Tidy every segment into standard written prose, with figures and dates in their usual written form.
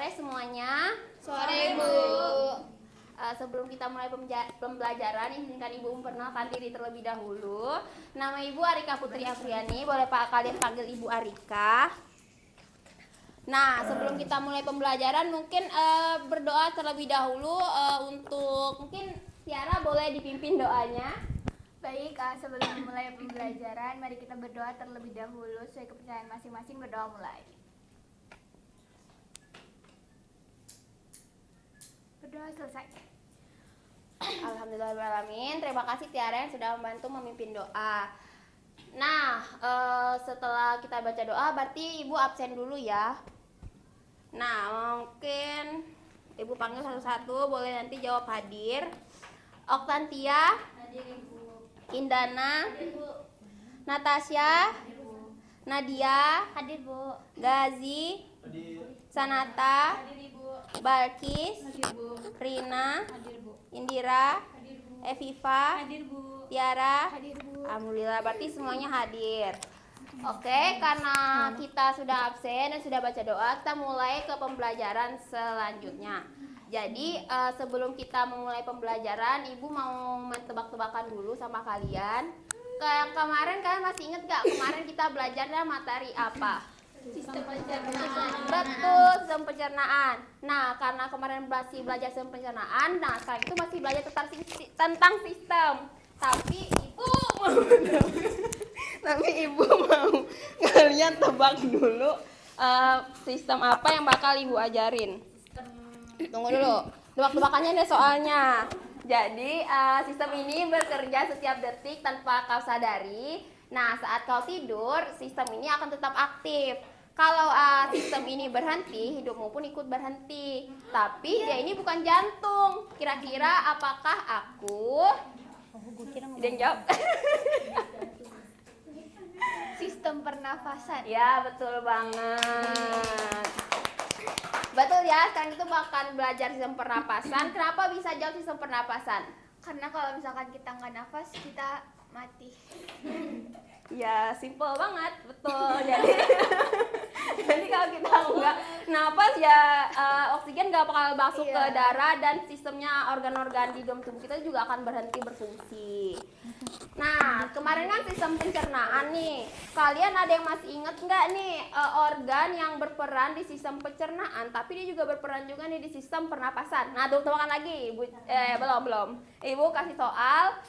sore semuanya. Sore, Bu. Sebelum kita mulai pembelajaran, izinkan Ibu memperkenalkan diri terlebih dahulu. Nama Ibu Arika Putri Afriani. Boleh Pak kalian panggil Ibu Arika. Nah, sebelum kita mulai pembelajaran, mungkin berdoa terlebih dahulu untuk mungkin Tiara boleh dipimpin doanya. Baik, sebelum mulai pembelajaran, mari kita berdoa terlebih dahulu sesuai kepercayaan masing-masing. Berdoa mulai. Berdoa selesai. Alhamdulillahirrahmanirrahim. Terima kasih Tiara yang sudah membantu memimpin doa. Nah, setelah kita baca doa, berarti Ibu absen dulu ya. Nah, mungkin Ibu panggil satu-satu, boleh nanti jawab hadir. Oktantia, Hadir, Ibu. Indana, Hadir, Bu. Natasha, Hadir, Bu. Nadia, Hadir, Bu. Gazi, Hadir. Sanata, Hadir, Ibu. Balkis, Hadir, Bu. Rina, Hadir, Bu. Indira, Hadir, Bu. Eviva, Hadir, Bu. Tiara. Hadir, Bu. Alhamdulillah, berarti semuanya hadir. Oke, karena kita sudah absen dan sudah baca doa, kita mulai ke pembelajaran selanjutnya. Jadi sebelum kita memulai pembelajaran, Ibu mau tebak-tebakan dulu sama kalian. Kayak kemarin kalian masih inget gak? Kemarin kita belajarnya materi apa? Sistem pencernaan. Betul, sistem pencernaan. Nah, karena kemarin masih belajar sistem pencernaan, nah sekarang itu masih belajar tentang sistem. Tapi Ibu mau kalian tebak dulu sistem apa yang bakal Ibu ajarin. Tunggu dulu, tebak-tebakannya ada soalnya. Jadi sistem ini bekerja setiap detik tanpa kau sadari. Nah, saat kau tidur, sistem ini akan tetap aktif. Kalau sistem ini berhenti, hidupmu pun ikut berhenti. Tapi dia ini bukan jantung. Kira-kira apakah aku? Ada yang jawab? Sistem pernafasan. Ya, betul banget. Betul ya, sekarang itu bakal belajar sistem pernapasan. Kenapa bisa jawab sistem pernapasan? Karena kalau misalkan kita nggak nafas, kita mati. Ya, simple banget, betul. Jadi kalau kita nggak napas ya oksigen nggak bakal masuk ke darah dan sistemnya organ-organ di dalam tubuh kita juga akan berhenti berfungsi. Nah, kemarin kan sistem pencernaan nih. Kalian ada yang masih inget nggak nih organ yang berperan di sistem pencernaan, tapi dia juga berperan juga nih di sistem pernapasan. Nah, tebak-tebakan lagi, Ibu. Belum. Ibu kasih soal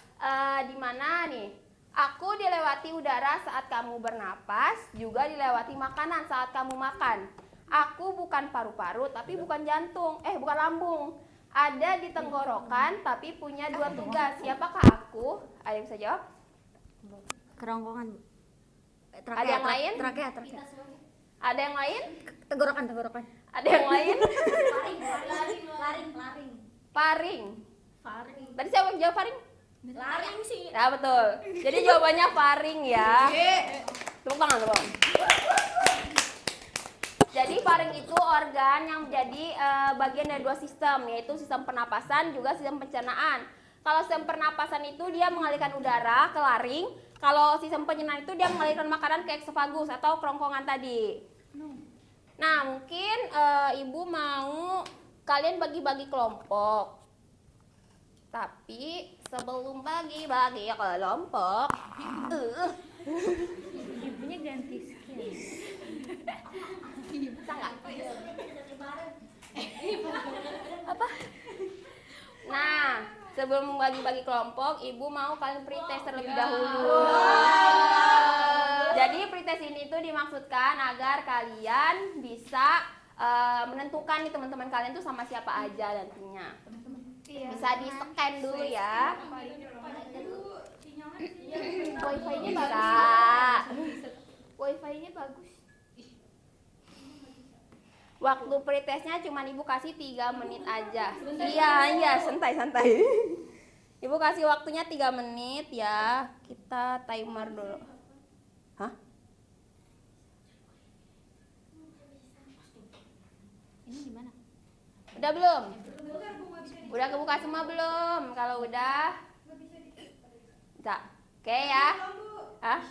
di mana nih? Aku dilewati udara saat kamu bernapas, juga dilewati makanan saat kamu makan. Aku bukan paru-paru, tapi bukan jantung. Bukan lambung. Ada di tenggorokan, tapi punya dua tugas. Siapakah aku? Ada yang bisa jawab? Kerongkongan, Bu. Ada yang lain? Trakea. Ada yang lain? Tenggorokan. Ada yang lain? Laring. Paring. Tadi siapa yang jawab paring? Laring sih. Ya, betul. Jadi jawabannya paring ya. Tepuk tangan. Jadi paring itu organ yang menjadi bagian dari dua sistem, yaitu sistem pernapasan juga sistem pencernaan. Kalau sistem pernapasan itu dia mengalirkan udara ke laring, kalau sistem pencernaan itu dia mengalirkan makanan ke eksofagus atau kerongkongan tadi. Nah, mungkin Ibu mau kalian bagi-bagi kelompok. Tapi sebelum bagi-bagi kelompok, Ibunya ganti skin. bisa nggak? Apa? Nah, sebelum bagi-bagi kelompok, Ibu mau kalian pretest terlebih dahulu. Jadi pretest ini tuh dimaksudkan agar kalian bisa menentukan nih teman-teman kalian tuh sama siapa aja nantinya. Bisa di-scan dulu ya. Wifi-nya Bisa. bagus. Wifi-nya bagus. Waktu pretestnya cuma Ibu kasih 3 menit aja. Iya, santai. Ibu kasih waktunya 3 menit ya. Kita timer dulu. Hah? Ini gimana? Udah belum? Udah kebuka semua belum? Kalau udah bisa. Oke ya. Hah?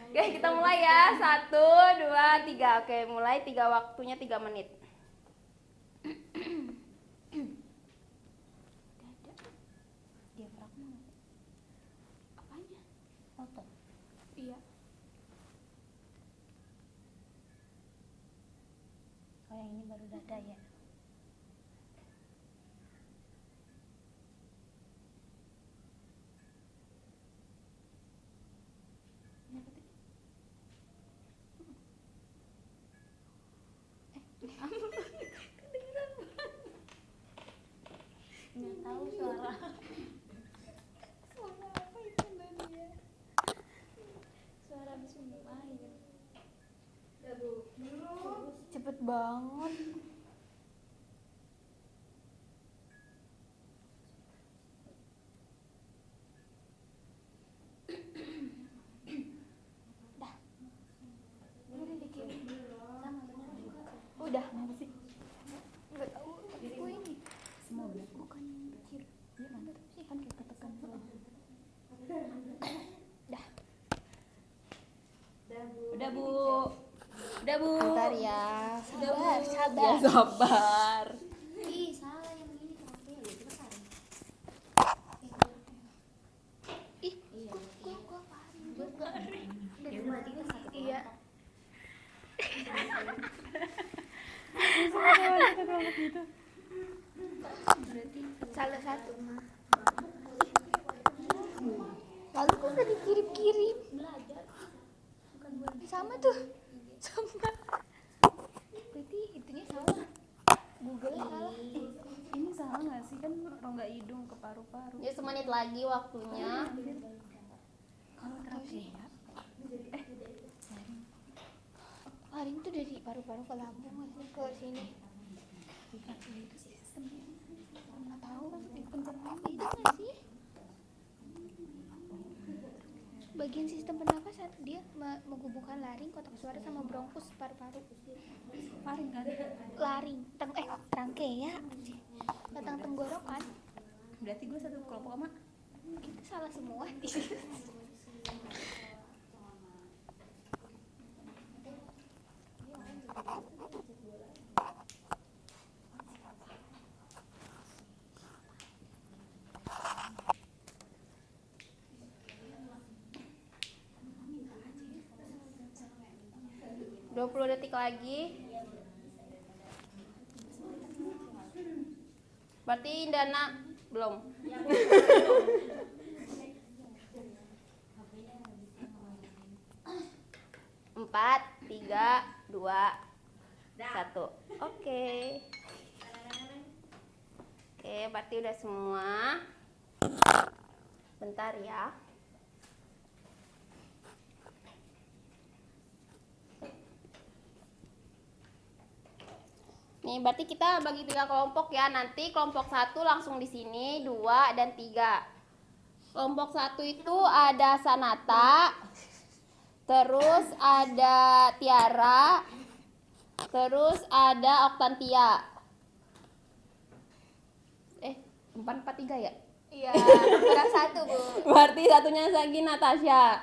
Oke, kita mulai ya. 1, 2, 3. Oke, mulai. Waktunya 3 menit. Diafragma nggak? Apanya? Otot. Iya. Oh yang ini baru dada ya. Nggak tahu suara. Suara apa itu Nadia? Suara habis minum air. Cepet banget. Dah. Udah dikirim. Udah. Kenapa sih? Nggak tahu. Aku ini. Semua berat. Bukan kecil. Iya kan? Kan kayak ketekan. Dah. Udah, Bu. Udah, Bu. Bentar ya. Sabar, Ya, sabar. sabar. Ih salah yang ini kenapa ya? Itu kan. Ih, Iya. gua paling. Ya udah berarti kan satu Iya. Salah satu. Lalu kok udah dikirim-kirim? belajar. Sama tuh. Sama. Berarti itunya salah. Google salah. Ini salah nggak sih, kan rongga hidung ke paru-paru. Ya, semenit lagi waktunya. Kalau terapi ya, Laring tuh dari paru-paru ke lambung masih ke sini. itu sistemnya. Nggak tahu itu pencernaan beda nggak sih? Bagian sistem pernapasan dia menghubungkan laring, kotak suara sama bronkus paru-paru. Paling kan, Laring, trangkea, batang tenggorokan. berarti gue satu kelompok sama. Kita salah semua. 20 detik lagi. Berarti Indana belum. Empat, 3, 2, 1. Oke. Oke, berarti udah semua. Bentar ya. Nih, berarti kita bagi 3 kelompok ya. Nanti kelompok 1 langsung di sini, 2 dan 3. Kelompok 1 itu ada Sanata, terus ada Tiara, terus ada Oktantia. 443 ya? Iya, kurang satu, Bu. Berarti satunya lagi Natasha.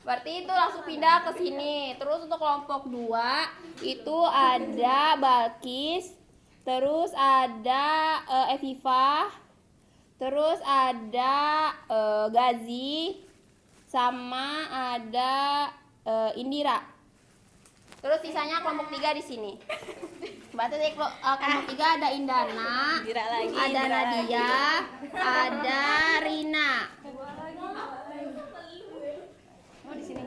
Berarti itu langsung pindah ke sini. Terus untuk kelompok 2 itu ada Balkis, terus ada Eviva, terus ada Gazi, sama ada Indira. Terus sisanya kelompok 3 di sini. Berarti kelompok 3 ada Indana, Indira lagi, ada Indira Nadia, ada Rina. Oh, di sini.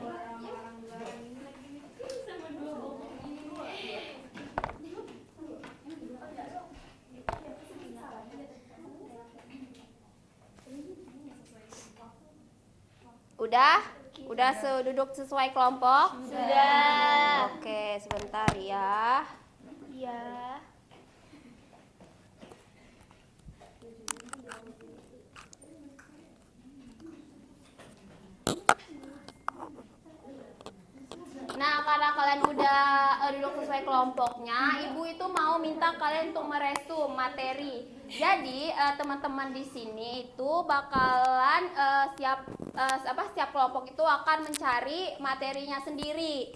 Udah? Udah duduk sesuai kelompok? Sudah. Oke, sebentar ya. Iya. Nah, karena kalian udah duduk sesuai kelompoknya, ibu itu mau minta kalian untuk meresum materi. Jadi teman-teman di sini itu bakalan siap setiap kelompok itu akan mencari materinya sendiri.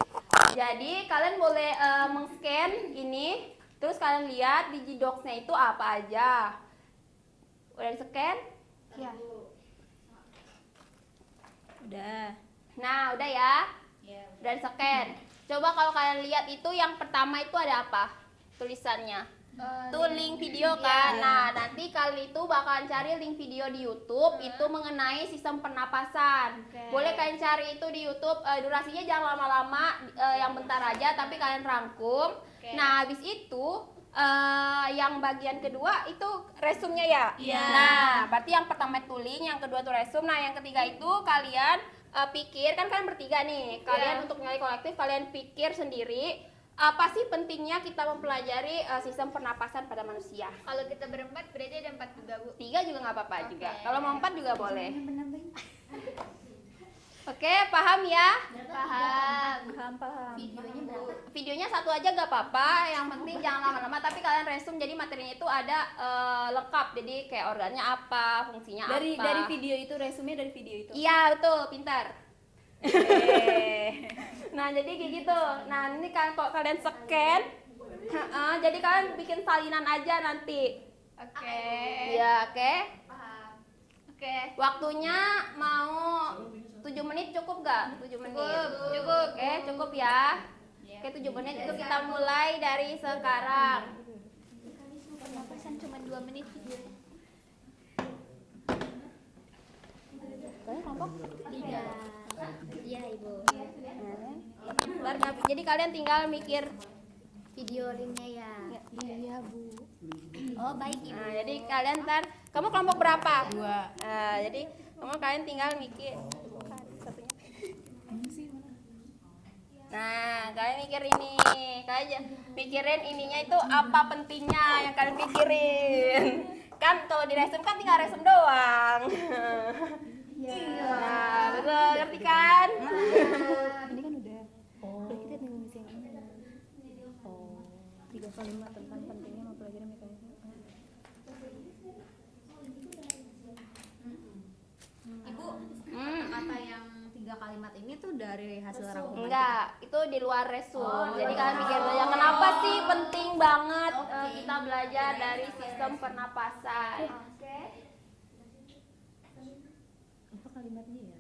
Jadi kalian boleh meng-scan ini, terus kalian lihat di G-Docs-nya itu apa aja. Udah di-scan? Ya. Udah. Nah, udah ya. Udah di-scan. Coba kalau kalian lihat itu yang pertama itu ada apa? Tulisannya. Itu link video kan. Nah, nanti kalian itu bakalan cari link video di YouTube itu mengenai sistem pernapasan. Boleh kalian cari itu di YouTube. Durasinya jangan lama-lama, yang bentar aja, tapi kalian rangkum. Nah, habis itu yang bagian kedua itu resumnya ya. Nah, berarti yang pertama itu link, yang kedua itu resum. Nah, yang ketiga itu kalian pikir, kan kalian bertiga nih. Kalian untuk nilai kolektif kalian pikir sendiri. Apa sih pentingnya kita mempelajari sistem pernapasan pada manusia? Kalau kita berempat berarti ada 4 juga, Bu. 3 juga nggak apa-apa juga. Kalau mau 4 juga boleh. Nambah-nambahin. Oke, paham ya? Paham. Paham. Videonya berapa? Videonya 1 aja nggak apa-apa. Yang penting jangan lama-lama. Tapi kalian resum jadi materinya itu ada lengkap. Jadi kayak organnya apa, fungsinya Dari apa. video itu, resumnya dari video itu. Iya betul, pintar. Nah jadi kayak gitu. Nah ini kan kok kalian scan, jadi kalian bikin salinan aja nanti. Oke. Iya, oke. Paham. Oke. Waktunya mau 7 menit cukup gak? 7 menit. Cukup. Oke, cukup ya. Oke, 7 menit itu kita mulai dari sekarang. Pernapasan cuma 2 menit. Iya. Iya, Ibu. Jadi kalian tinggal mikir. Video linknya ya. Iya, Bu. Oh, baik, Ibu. Nah, jadi kalian ntar, kamu kelompok berapa? 2. Nah, jadi kalian tinggal mikir. Satunya. Nah, kalian mikir ini, kalian mikirin ininya itu apa pentingnya yang kalian pikirin. Kan kalau di resum kan tinggal resum doang. Nah, betul, ngerti kan? Ini kan udah. Udah kita tinggal ngisi yang ini. 3 kalimat tentang pentingnya mempelajari mekanisme. Ibu, kata yang 3 kalimat ini tuh dari hasil rangkuman. Enggak, itu di luar resum. Jadi kalian mikir aja kenapa sih penting banget kita belajar dari sistem pernapasan. Oke. Apa kalimatnya ya?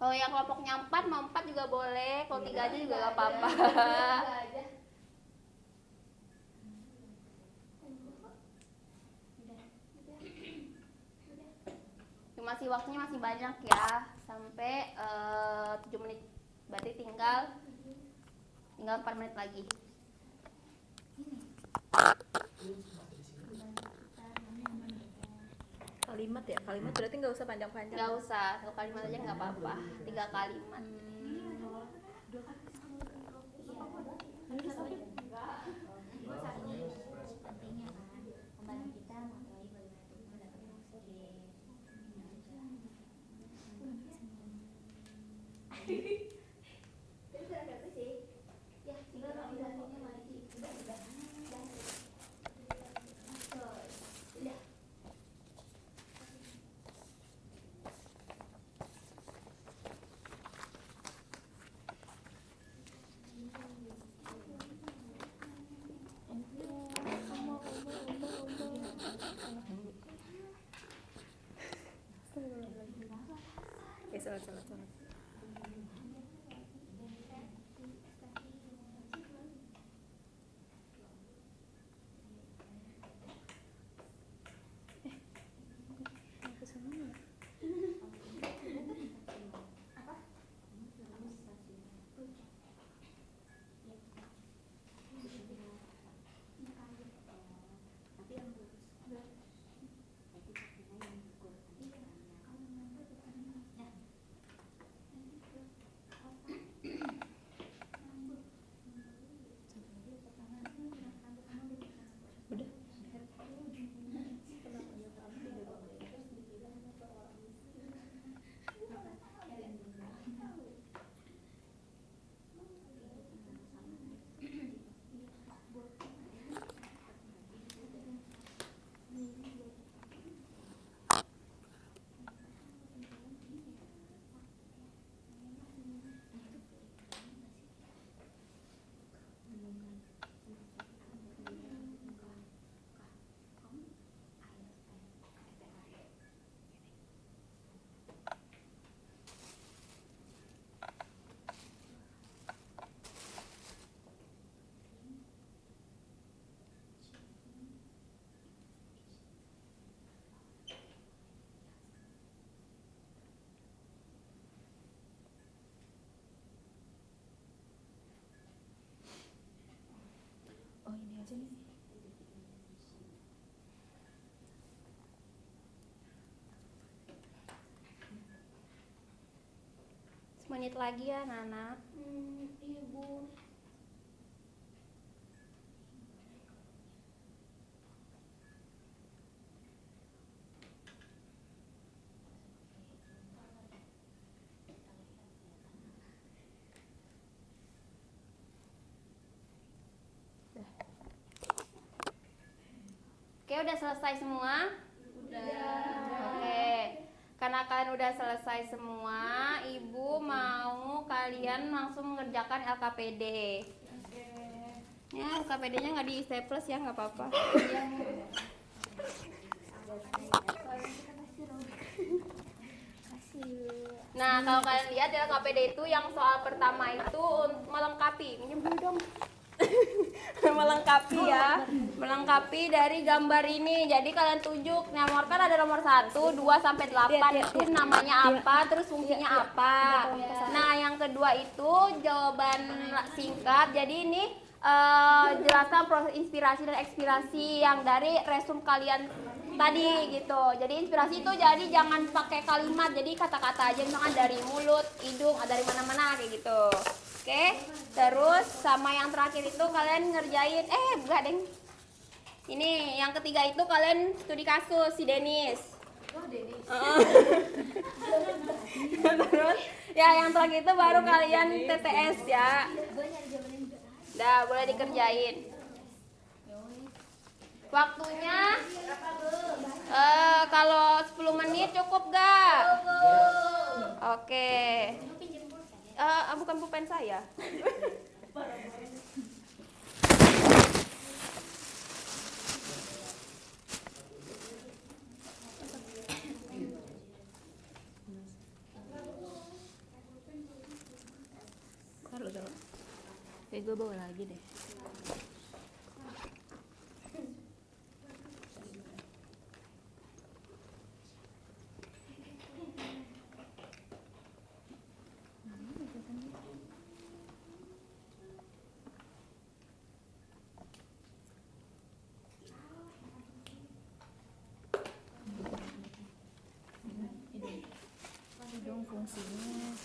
Kalau yang kelompoknya 4 mau 4 juga boleh, kalau 3 aja juga gak apa-apa. Masih waktunya masih banyak ya, sampai 7 menit. Berarti tinggal 4 menit lagi. Kalimat ya? Kalimat berarti nggak usah panjang-panjang. Gak usah, 1 kalimat aja nggak apa-apa. 3 kalimat. Pentingnya kan membantu kita mengetahui bagaimana Oke, salah. menit lagi ya Nana. Ibu. Oke, udah selesai semua? Oke. Karena kalian udah selesai semua, Ibu mau kalian langsung mengerjakan LKPD. Ya, LKPD-nya nggak di staples ya, nggak apa-apa. Nah, kalau kalian lihat di LKPD itu yang soal pertama itu melengkapi, minjem dulu dong. Melengkapi ya, melengkapi dari gambar ini. Jadi kalian tunjuk, nomor kan ada nomor 1, 2 sampai 8 itu namanya apa, terus fungsinya apa. Nah, yang kedua itu jawaban singkat. Jadi ini jelaskan proses inspirasi dan ekspirasi yang dari resume kalian tadi gitu. Jadi inspirasi itu jadi jangan pakai kalimat, jadi kata-kata aja, misalkan dari mulut, hidung, dari mana-mana kayak gitu. Oke, terus sama yang terakhir itu kalian ngerjain, enggak deng. Ini yang ketiga itu kalian studi kasus si Denis. Oh, Denis. Terus ya yang terakhir itu baru kalian TTS ya. Udah boleh dikerjain. Waktunya kalau 10 menit cukup gak? Oke. Bukan pulpen saya. Taruh. Gue bawa lagi deh. Dong fungsinya.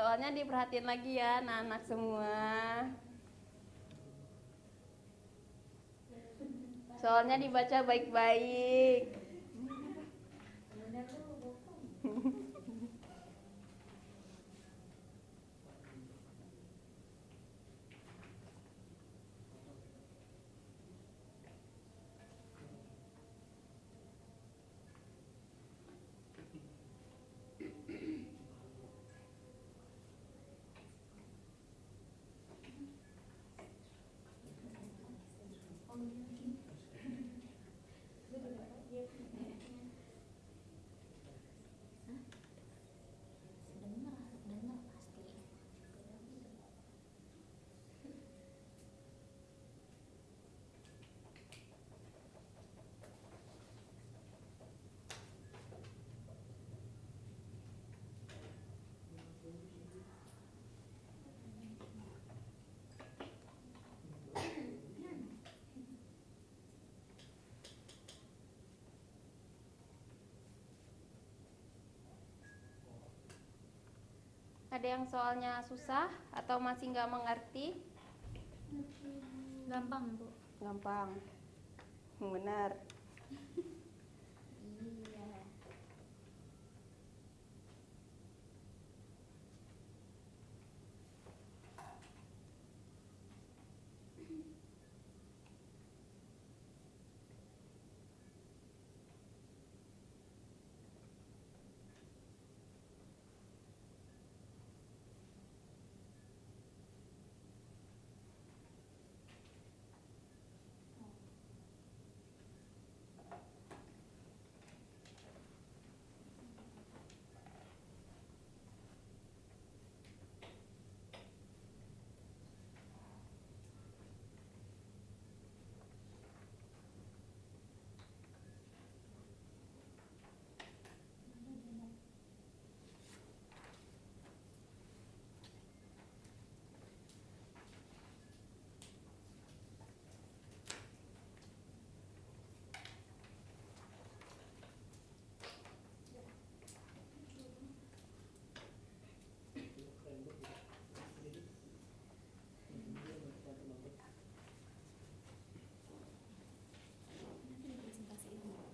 Soalnya diperhatiin lagi ya anak-anak semua. Soalnya dibaca baik-baik. Ada yang soalnya susah atau masih nggak mengerti? Gampang, Bu. Gampang. Benar.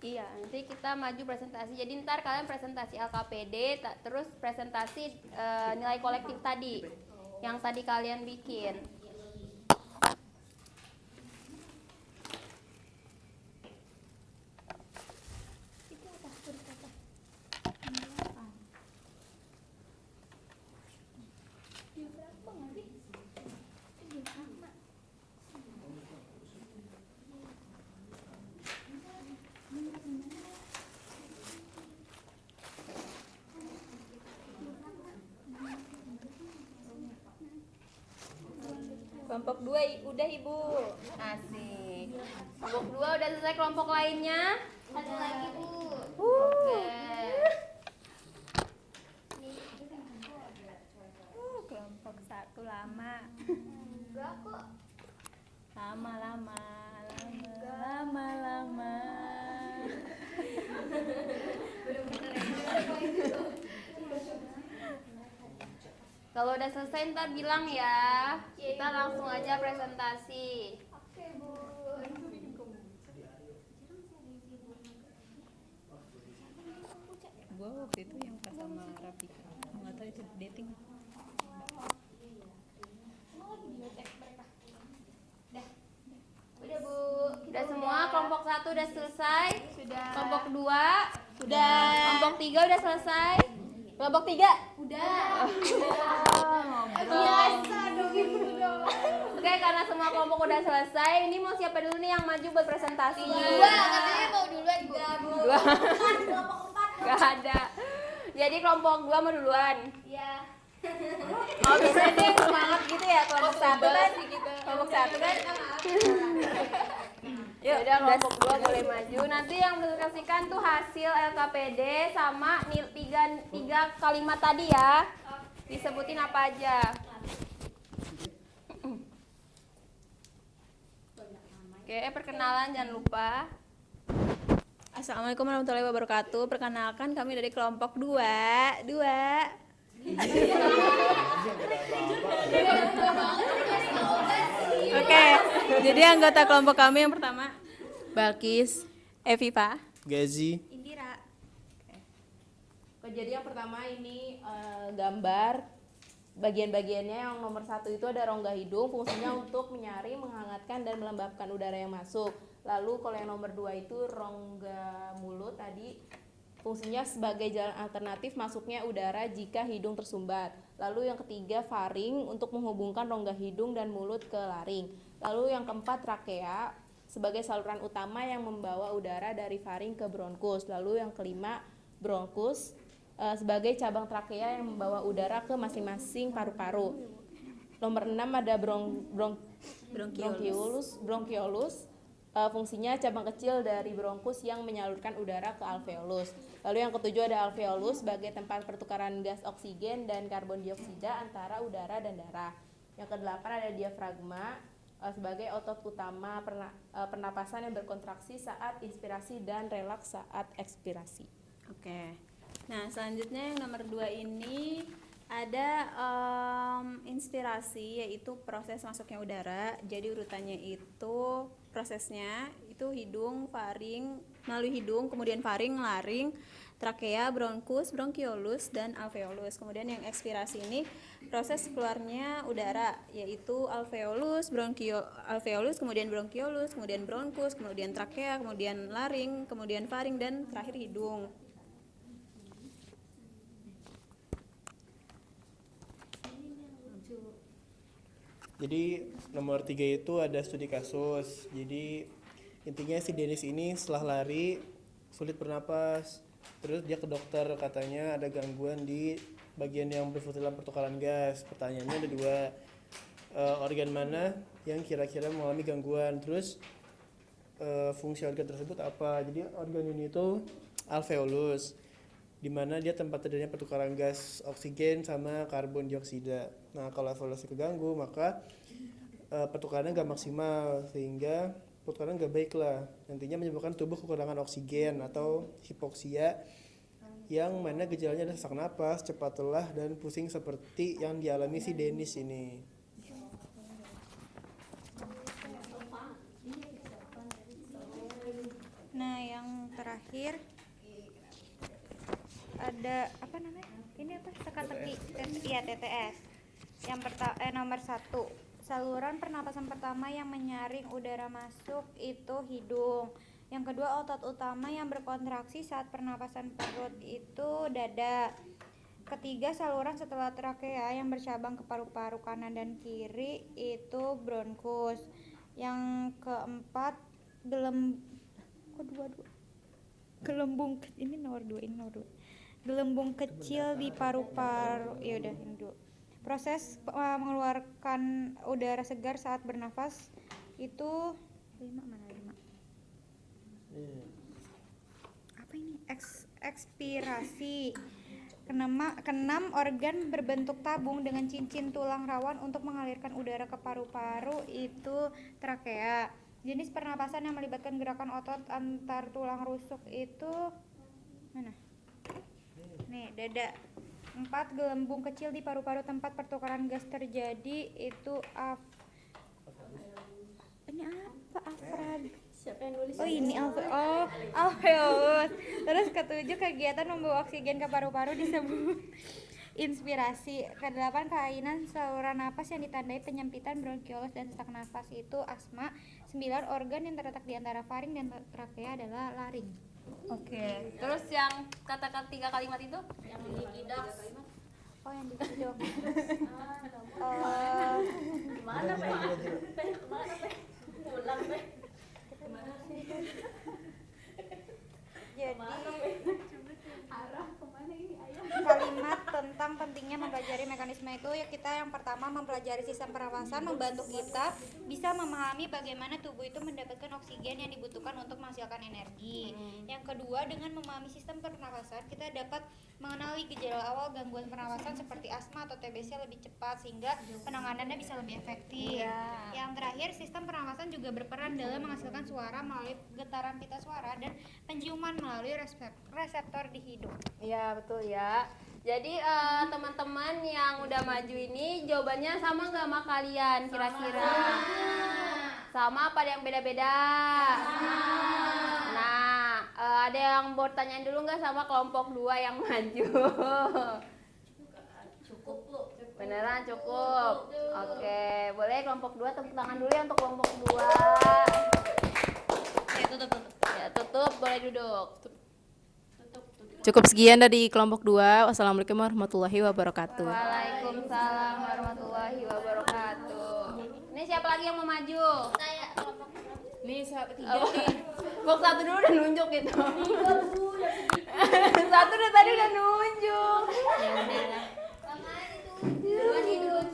Iya, nanti kita maju presentasi. Jadi ntar kalian presentasi LKPD, terus presentasi nilai kolektif tadi, yang tadi kalian bikin. Kelompok 2 udah Ibu. Asik. Kelompok 2 udah selesai, kelompok lainnya? Satu lagi, Bu. Oke. Kelompok 1 lama. Enggak kok. Lama. Kalau udah selesai ntar bilang ya. Kita langsung aja presentasi. Oke, Bu. Gua waktu itu yang pas sama Rafika, nggak tahu itu dating. Udah, Bu. Udah semua, kelompok 1 udah selesai. Sudah. Kelompok 2 udah. Kelompok 3 udah selesai. Kelompok 3 Udah. Biasa dong, Ibu dong. Oke, karena semua kelompok udah selesai, ini mau siapa dulu nih yang maju buat presentasi? Dua, katanya mau duluan, Bu. Dua. Kelompok 4. Gak ada. Jadi kelompok 2 mau duluan. Iya. Oh, biasanya dia yang semangat gitu ya, kelompok 1 kan? Kelompok 1 kan? Yuk, udah kelompok 2 boleh maju. Nanti yang presentasikan tuh hasil LKPD sama 3 kalimat tadi ya. Disebutin apa aja. Oke, perkenalan jangan lupa. Assalamualaikum warahmatullahi wabarakatuh. Perkenalkan kami dari kelompok 2. Oke, jadi anggota kelompok kami yang pertama Balkis, Eviva, Gazi. Indira. Jadi yang pertama ini gambar bagian-bagiannya. Yang nomor 1 itu ada rongga hidung, fungsinya untuk menyaring, menghangatkan dan melembabkan udara yang masuk. Lalu kalau yang nomor 2 itu rongga mulut tadi, fungsinya sebagai jalan alternatif masuknya udara jika hidung tersumbat. Lalu yang ketiga faring, untuk menghubungkan rongga hidung dan mulut ke laring. Lalu yang keempat trakea, sebagai saluran utama yang membawa udara dari faring ke bronkus. Lalu yang kelima bronkus, sebagai cabang trakea yang membawa udara ke masing-masing paru-paru. Nomor 6 ada bronkiolus, fungsinya cabang kecil dari bronkus yang menyalurkan udara ke alveolus. Lalu yang ketujuh ada alveolus, sebagai tempat pertukaran gas oksigen dan karbon dioksida antara udara dan darah. Yang kedelapan ada diafragma, sebagai otot utama pernapasan yang berkontraksi saat inspirasi dan relaks saat ekspirasi. Oke. Nah, selanjutnya yang nomor 2 ini ada inspirasi, yaitu proses masuknya udara. Jadi urutannya itu prosesnya itu hidung, faring, melalui hidung, kemudian faring, laring, trakea, bronkus, bronkiolus, dan alveolus. Kemudian yang ekspirasi ini proses keluarnya udara, yaitu alveolus, alveolus, kemudian bronkiolus, kemudian bronkus, kemudian trakea, kemudian laring, kemudian faring, dan terakhir hidung. Jadi nomor 3 itu ada studi kasus. Jadi intinya si Dennis ini setelah lari sulit bernapas. Terus dia ke dokter, katanya ada gangguan di bagian yang berfungsi dalam pertukaran gas. Pertanyaannya ada 2, organ mana yang kira-kira mengalami gangguan. Terus fungsi organ tersebut apa? Jadi organ ini itu alveolus, di mana dia tempat terjadinya pertukaran gas oksigen sama karbon dioksida. Nah, kalau alveolus keganggu, maka pertukarannya gak maksimal, sehingga pertukaran gak baik lah. Nantinya menyebabkan tubuh kekurangan oksigen atau hipoksia, yang mana gejalanya ada sesak napas, cepat lelah, dan pusing seperti yang dialami si Dennis ini. Nah, yang terakhir ada apa namanya? Ini apa? Teka-teki. Iya, TTS. Yang nomor 1, saluran pernapasan pertama yang menyaring udara masuk itu hidung. Yang kedua, otot utama yang berkontraksi saat pernapasan perut itu dada. Ketiga, saluran setelah trakea yang bercabang ke paru-paru kanan dan kiri itu bronkus. Yang keempat, gelembung kecil di paru-paru. Ya udah, ini dulu. Proses mengeluarkan udara segar saat bernafas itu 5. Apa ini? Ekspirasi. Keenam, organ berbentuk tabung dengan cincin tulang rawan untuk mengalirkan udara ke paru-paru itu trakea. Jenis pernapasan yang melibatkan gerakan otot antar tulang rusuk itu mana? Nih, dada. 4, gelembung kecil di paru-paru tempat pertukaran gas terjadi itu ini apa? Siapa yang nulis? Oh, ini alveolus. Terus ke-7, kegiatan membawa oksigen ke paru-paru disebut inspirasi. Ke-8, kelainan saluran napas yang ditandai penyempitan bronkiolus dan sesak nafas itu asma. 9, organ yang terletak di antara faring dan trakea adalah laring. Oke. Terus yang kata-kata 3 kalimat itu yang dikidak. Oh, yang diciduk. Gimana, Pe? Ulang, Pe. Jadi kalimat tentang pentingnya mempelajari mekanisme itu, ya kita yang pertama mempelajari sistem pernapasan membantu kita bisa memahami bagaimana tubuh itu mendapatkan oksigen yang dibutuhkan untuk menghasilkan energi. Yang kedua, dengan memahami sistem pernapasan kita dapat mengenali gejala awal gangguan pernapasan seperti asma atau TBC lebih cepat sehingga penanganannya bisa lebih efektif. Yang terakhir, sistem pernapasan juga berperan dalam menghasilkan suara melalui getaran pita suara dan penciuman melalui reseptor di hidung. Iya, betul ya. Jadi teman-teman yang udah maju ini jawabannya sama nggak sama kalian kira-kira? Sama apa ada yang beda-beda? Nah, ada yang mau tanyain dulu nggak sama kelompok 2 yang maju? Beneran cukup? Oke, boleh kelompok 2 tepuk tangan dulu ya untuk kelompok 2. Ya, tutup, boleh duduk. Cukup sekian dari kelompok 2. Wassalamualaikum warahmatullahi wabarakatuh. Waalaikumsalam warahmatullahi wabarakatuh. Ini siapa lagi yang mau maju? Nih saat ketiga nih. Kok satu dulu udah nunjuk gitu. Satu dari tadi udah nunjuk. Ya udah.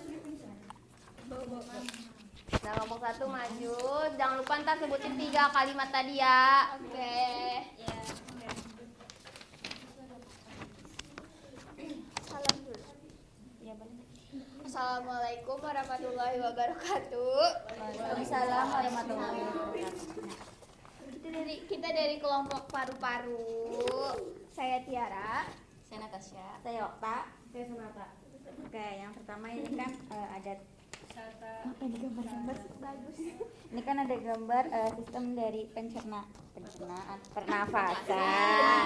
Nah, kelompok 1 maju. Jangan lupa ntar sebutin 3 kalimat tadi ya. Oke. Assalamualaikum warahmatullahi wabarakatuh. Waalaikumsalam warahmatullahi wabarakatuh. Kita dari kelompok paru-paru. Saya Tiara. Saya Natasha. Saya Okta. Saya Sonata. Oke, yang pertama ini kan ada ini kan ada gambar sistem dari pencernaan pernafasan.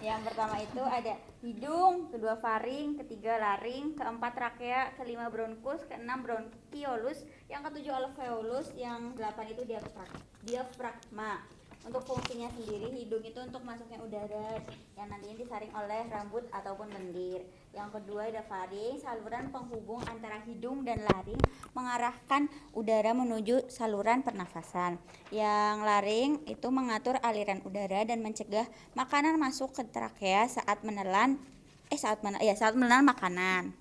Yang pertama itu ada hidung, kedua faring, ketiga laring, keempat trakea, kelima bronkus, keenam bronkiolus, yang ketujuh alveolus, yang delapan itu diafragma. Untuk fungsinya sendiri, hidung itu untuk masuknya udara yang nantinya disaring oleh rambut ataupun lendir. Yang kedua ada faring, saluran penghubung antara hidung dan laring mengarahkan udara menuju saluran pernafasan. Yang laring itu mengatur aliran udara dan mencegah makanan masuk ke trakea saat menelan makanan.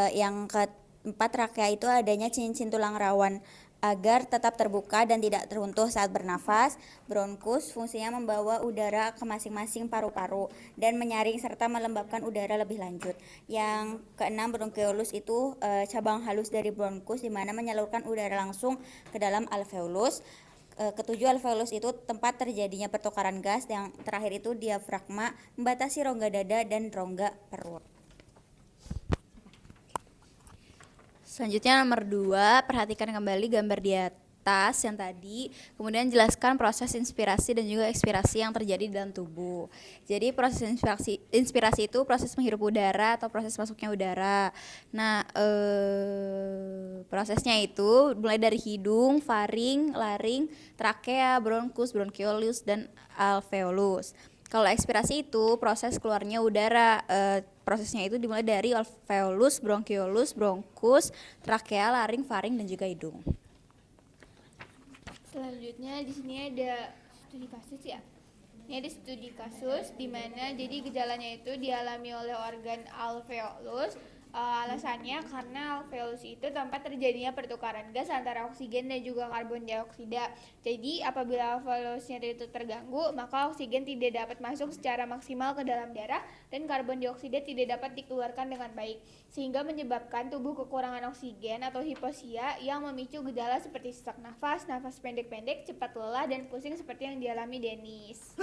Yang keempat trakea itu adanya cincin tulang rawan agar tetap terbuka dan tidak teruntuh saat bernafas. Bronkus fungsinya membawa udara ke masing-masing paru-paru dan menyaring serta melembabkan udara lebih lanjut. Yang keenam bronkiolus itu cabang halus dari bronkus di mana menyalurkan udara langsung ke dalam alveolus. Ketujuh alveolus itu tempat terjadinya pertukaran gas. Yang terakhir itu diafragma membatasi rongga dada dan rongga perut. Selanjutnya nomor 2, perhatikan kembali gambar di atas yang tadi, kemudian jelaskan proses inspirasi dan juga ekspirasi yang terjadi dalam tubuh. Jadi proses inspirasi itu proses menghirup udara atau proses masuknya udara. Nah, prosesnya itu mulai dari hidung, faring, laring, trakea, bronkus, bronkiolus, dan alveolus. Kalau ekspirasi itu proses keluarnya udara, prosesnya itu dimulai dari alveolus, bronkiolus, bronkus, trakea, laring, faring, dan juga hidung. Selanjutnya di sini ada studi kasus ya. Ini ada studi kasus di mana jadi gejalanya itu dialami oleh organ alveolus. Alasannya karena alveolus itu tempat terjadinya pertukaran gas antara oksigen dan juga karbon dioksida. Jadi apabila alveolusnya itu terganggu, maka oksigen tidak dapat masuk secara maksimal ke dalam darah dan karbon dioksida tidak dapat dikeluarkan dengan baik, sehingga menyebabkan tubuh kekurangan oksigen atau hipoxia yang memicu gejala seperti sesak nafas, nafas pendek-pendek, cepat lelah, dan pusing seperti yang dialami Denis.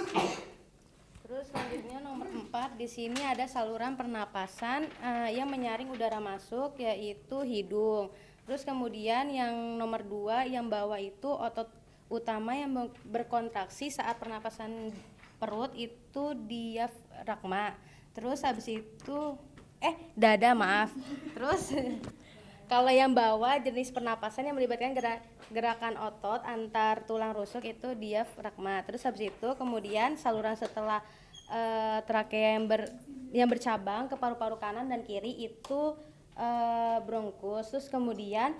Terus selanjutnya nomor 4, di sini ada saluran pernapasan yang menyaring udara masuk, yaitu hidung. Terus kemudian yang nomor 2 yang bawah itu otot utama yang berkontraksi saat pernapasan perut itu diafragma. Terus habis itu dada, maaf. Terus kalau yang bawah jenis pernapasan yang melibatkan gerakan otot antar tulang rusuk itu diafragma. Terus habis itu kemudian saluran setelah trakea yang bercabang ke paru-paru kanan dan kiri itu bronkus. Terus kemudian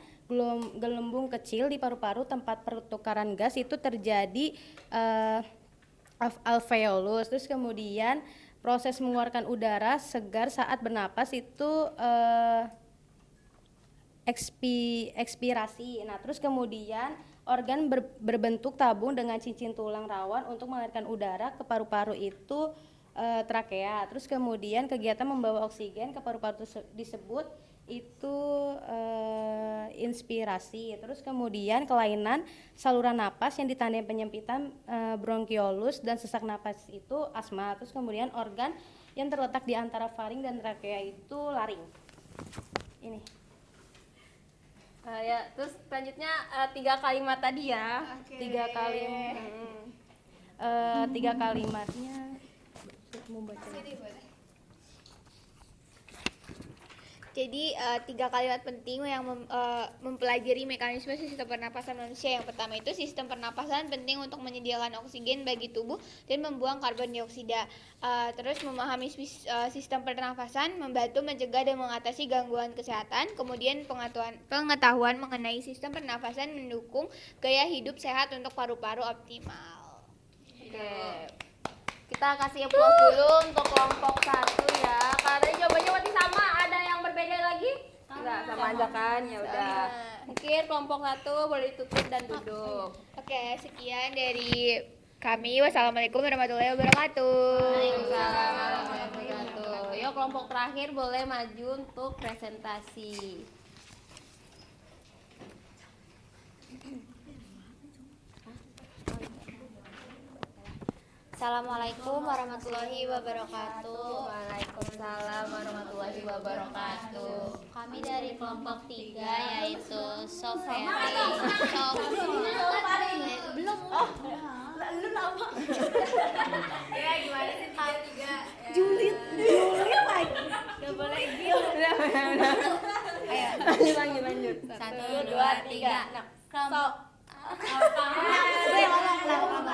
gelembung kecil di paru-paru tempat pertukaran gas itu terjadi alveolus. Terus kemudian proses mengeluarkan udara segar saat bernapas itu ekspirasi. Nah, terus kemudian organ berbentuk tabung dengan cincin tulang rawan untuk mengalirkan udara ke paru-paru itu trakea. Terus kemudian kegiatan membawa oksigen ke paru-paru disebut itu inspirasi. Terus kemudian kelainan saluran napas yang ditandai penyempitan bronkiolus dan sesak napas itu asma. Terus kemudian organ yang terletak di antara faring dan trakea itu laring. Ini. Ya, terus selanjutnya 3 kalimat tadi ya. Oke. 3 kalimat. Tiga kalimatnya membaca. Jadi 3 kalimat penting yang mempelajari mekanisme sistem pernapasan manusia. Yang pertama itu sistem pernapasan penting untuk menyediakan oksigen bagi tubuh dan membuang karbon dioksida. Terus memahami sistem pernapasan membantu mencegah dan mengatasi gangguan kesehatan. Kemudian pengetahuan mengenai sistem pernapasan mendukung gaya hidup sehat untuk paru-paru optimal. Oke. Kita kasih applause dulu untuk kelompok 1 ya. Karena jawabannya masih sama, ada yang berbeda lagi? Enggak, sama aja kan? Ya udah. Mungkin kelompok 1 boleh ditutup dan duduk. Oke, sekian dari kami. Wassalamualaikum warahmatullahi wabarakatuh. Waalaikumsalam warahmatullahi wabarakatuh. Yuk kelompok terakhir boleh maju untuk presentasi. Assalamualaikum warahmatullahi wabarakatuh. Waalaikumsalam warahmatullahi wabarakatuh. Kami dari kelompok 3 yaitu Soferi. Belum. Lu nama? Ya gimana sih 3? Julid lagi. Gak boleh gitu. Ayo lanjut. 1, 2, 3. Kelompok kelompok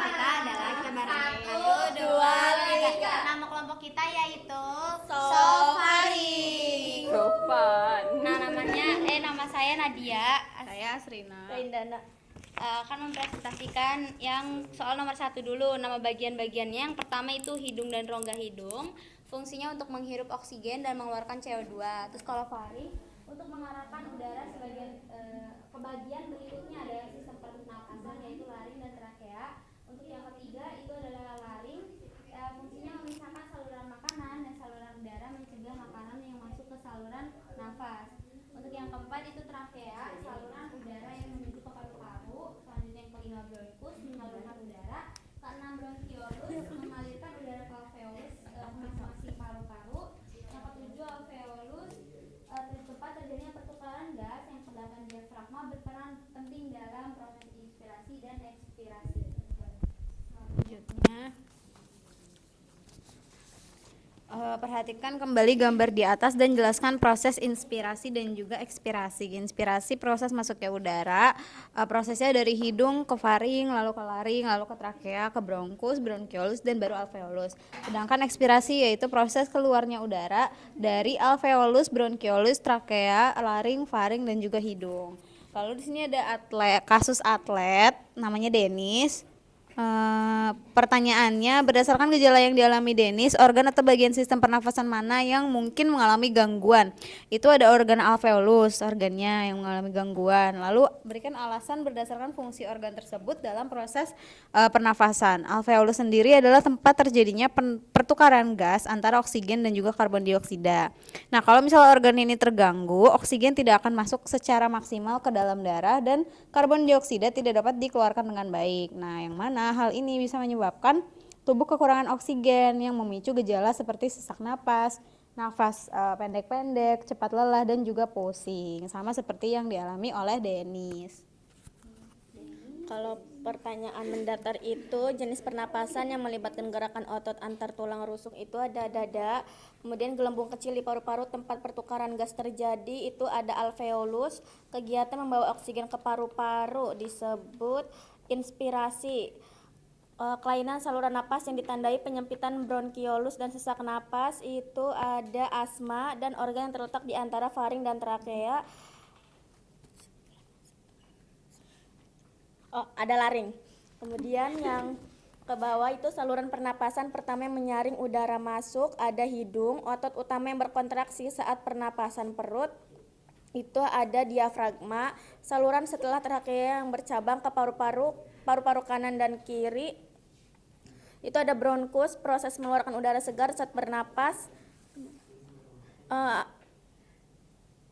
kita adalah kita bareng. 1, 2, 3. Nama kelompok kita yaitu Sofari. Sopan. Nama saya Nadia. Saya Asrina. Rindana. Akan mempresentasikan yang soal nomor 1 dulu. Nama bagian-bagiannya yang pertama itu hidung dan rongga hidung. Fungsinya untuk menghirup oksigen dan mengeluarkan CO2. Terus kalau faring untuk mengarahkan udara sebagian ke bagian berikutnya adalah sistem pernapasan yaitu laring dan trakea. Untuk yang ketiga itu adalah laring. Fungsinya memisahkan saluran makanan dan saluran udara, mencegah makanan yang masuk ke saluran nafas. Untuk yang keempat itu trakea, saluran udara yang menuju ke paru-paru. Selanjutnya yang kelima bronkus, mengalirkan udara. Keenam bronkiolus, mengalirkan udara ke alveolus masing-masing paru-paru. Yang ketujuh alveolus, tempat terjadinya pertukaran gas. Yang kedelapan diafragma berperan penting dalam proses inspirasi dan ekspirasi. Selanjutnya Perhatikan kembali gambar di atas dan jelaskan proses inspirasi dan juga ekspirasi. Inspirasi proses masuknya udara, prosesnya dari hidung ke faring, lalu ke laring, lalu ke trakea, ke bronkus, bronkiolus, dan baru alveolus. Sedangkan ekspirasi yaitu proses keluarnya udara dari alveolus, bronkiolus, trakea, laring, faring, dan juga hidung. Lalu di sini ada kasus atlet namanya Denis. Pertanyaannya, berdasarkan gejala yang dialami Denis, organ atau bagian sistem pernafasan mana yang mungkin mengalami gangguan? Itu ada organ alveolus, organnya yang mengalami gangguan. Lalu berikan alasan berdasarkan fungsi organ tersebut dalam proses pernafasan. Alveolus sendiri adalah tempat terjadinya pertukaran gas antara oksigen dan juga karbon dioksida. Nah, kalau misalnya organ ini terganggu, oksigen tidak akan masuk secara maksimal ke dalam darah dan karbon dioksida tidak dapat dikeluarkan dengan baik. Nah, yang mana hal ini bisa menyebabkan tubuh kekurangan oksigen yang memicu gejala seperti sesak napas, nafas pendek-pendek, cepat lelah, dan juga pusing. Sama seperti yang dialami oleh Denis. Kalau pertanyaan mendatar itu jenis pernapasan yang melibatkan gerakan otot antar tulang rusuk itu ada dada, kemudian gelembung kecil di paru-paru tempat pertukaran gas terjadi itu ada alveolus, kegiatan membawa oksigen ke paru-paru disebut inspirasi. Kelainan saluran napas yang ditandai penyempitan bronkiolus dan sesak napas itu ada asma, dan organ yang terletak di antara faring dan trakea ada laring. Kemudian yang ke bawah itu saluran pernapasan pertama yang menyaring udara masuk ada hidung, otot utama yang berkontraksi saat pernapasan perut itu ada diafragma, saluran setelah trakea yang bercabang ke paru-paru kanan dan kiri itu ada bronkus, proses mengeluarkan udara segar saat bernapas.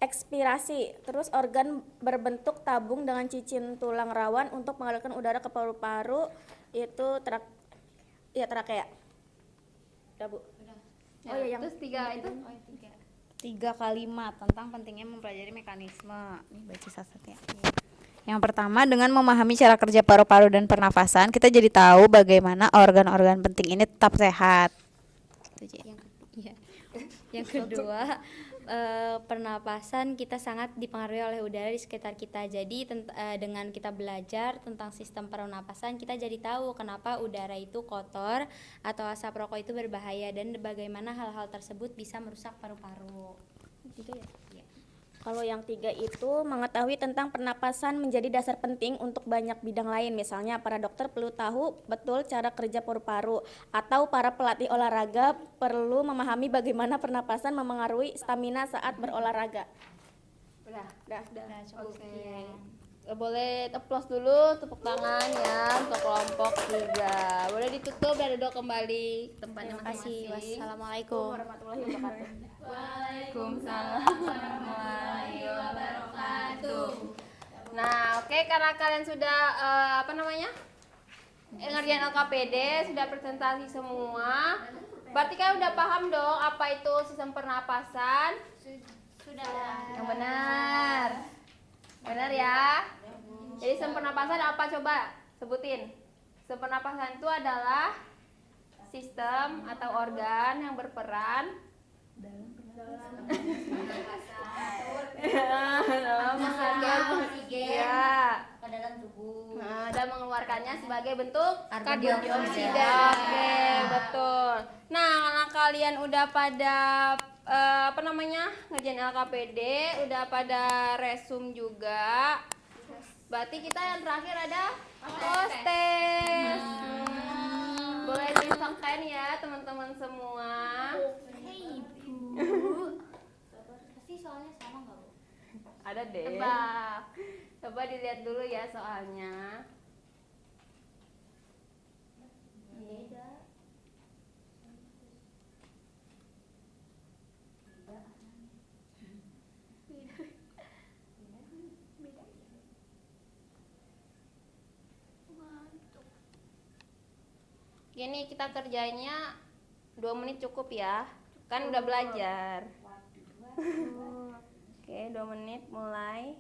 Ekspirasi, terus organ berbentuk tabung dengan cicin tulang rawan untuk mengalirkan udara ke paru-paru itu trakea. Udah, Bu. Ya, terus 3 itu 3 kalimat tentang pentingnya mempelajari mekanisme. Nih baca satu-satu ya. Yang pertama, dengan memahami cara kerja paru-paru dan pernafasan, kita jadi tahu bagaimana organ-organ penting ini tetap sehat. Yang kedua, pernapasan kita sangat dipengaruhi oleh udara di sekitar kita. Jadi dengan kita belajar tentang sistem pernapasan, kita jadi tahu kenapa udara itu kotor atau asap rokok itu berbahaya dan bagaimana hal-hal tersebut bisa merusak paru-paru. Gitu ya. Kalau yang 3 itu mengetahui tentang pernapasan menjadi dasar penting untuk banyak bidang lain. Misalnya para dokter perlu tahu betul cara kerja paru-paru, atau para pelatih olahraga perlu memahami bagaimana pernapasan memengaruhi stamina saat berolahraga. udah cukup. Boleh applause dulu, tepuk tangan ya untuk kelompok 3. Boleh ditutup dan duduk kembali ke tempatnya masing-masing. Wassalamualaikum Warahmatullahi wabarakatuh. Waalaikumsalam warahmatullahi wabarakatuh. Nah, oke, karena kalian sudah ngerjain LKPD, sudah presentasi semua. Berarti kalian udah paham dong apa itu sistem pernapasan? Sudah. Yang benar. Benar ya? Jadi sistem pernapasan apa, coba sebutin. Sistem pernapasan itu adalah sistem atau organ yang berperan dalam menghasilkan oksigen ke dalam tubuh dan mengeluarkannya sebagai bentuk karbon dioksida. Oke, betul. Nah, karena kalian udah pada ngerjain LKPD, udah pada resum juga. Berarti kita yang terakhir ada postes. Boleh disangkain ya teman-teman semua. Pasti soalnya sama nggak, Bu? Ada deh. Tebak. Coba dilihat dulu ya soalnya. Beda. Gini, kita kerjainnya 2 menit cukup ya. Kan udah belajar. Oke, 2 menit mulai.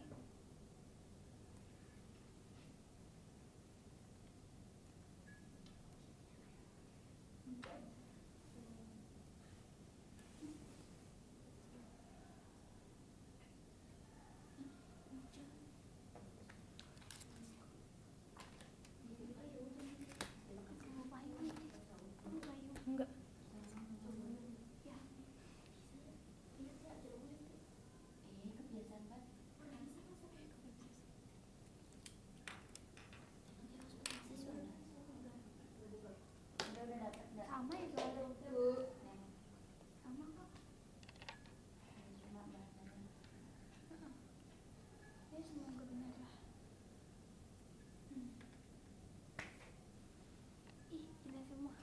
Sama ya soalnya. Sama kok. Ya semoga benar lah. Ih, kita semua.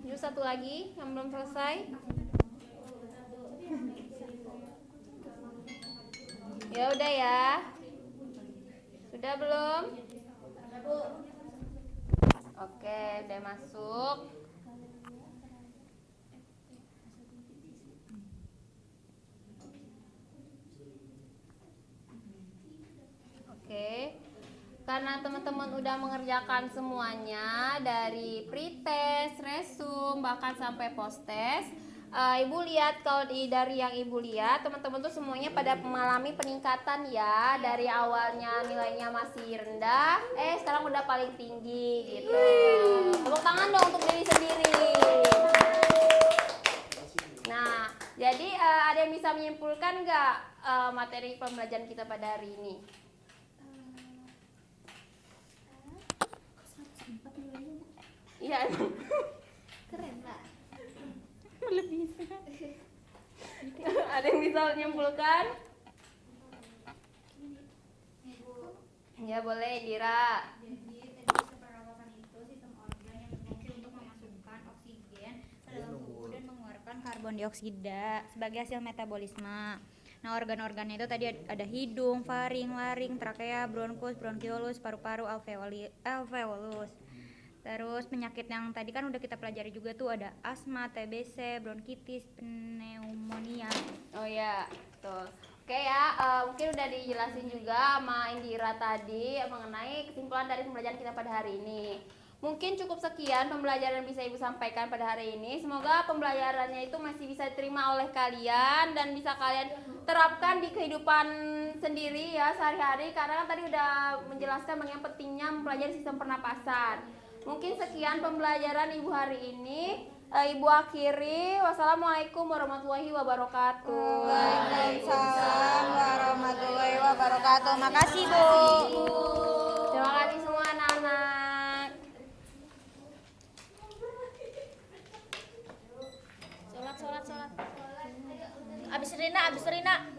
Terus satu lagi yang belum selesai. Ya udah ya. Sudah belum? Oke, udah masuk. Oke. karena teman-teman udah mengerjakan semuanya dari pretest, resum, bahkan sampai post-test. Ibu lihat kalau dari yang ibu lihat teman-teman tuh semuanya pada mengalami peningkatan ya, dari awalnya nilainya masih rendah, sekarang udah paling tinggi gitu. Tepuk tangan dong untuk diri sendiri. Nah, jadi ada yang bisa menyimpulkan nggak materi pembelajaran kita pada hari ini? Iya emang. Keren lah. Ada yang bisa menyimpulkan? Ya boleh, Dira. Jadi tadi sistem pernapasan itu sistem organ yang berfungsi untuk memasukkan oksigen ke dalam tubuh dan mengeluarkan karbon dioksida sebagai hasil metabolisme. Nah, organ-organnya itu tadi ada hidung, faring, laring, trakea, bronkus, bronkiolus, paru-paru, alveolus. Terus penyakit yang tadi kan udah kita pelajari juga tuh ada asma, TBC, bronkitis, pneumonia. Oh ya, betul. Oke ya, mungkin udah dijelasin juga sama Indira tadi mengenai kesimpulan dari pembelajaran kita pada hari ini. Mungkin cukup sekian pembelajaran yang bisa Ibu sampaikan pada hari ini. Semoga pembelajarannya itu masih bisa diterima oleh kalian dan bisa kalian terapkan di kehidupan sendiri ya sehari-hari, karena kan tadi udah menjelaskan bagaimana pentingnya mempelajari sistem pernapasan. Mungkin sekian pembelajaran Ibu hari ini. Ibu akhiri. Wassalamualaikum warahmatullahi wabarakatuh. Waalaikumsalam warahmatullahi wabarakatuh. Makasih, Bu. Terima kasih semua anak-anak. Sholat. Abis Rina.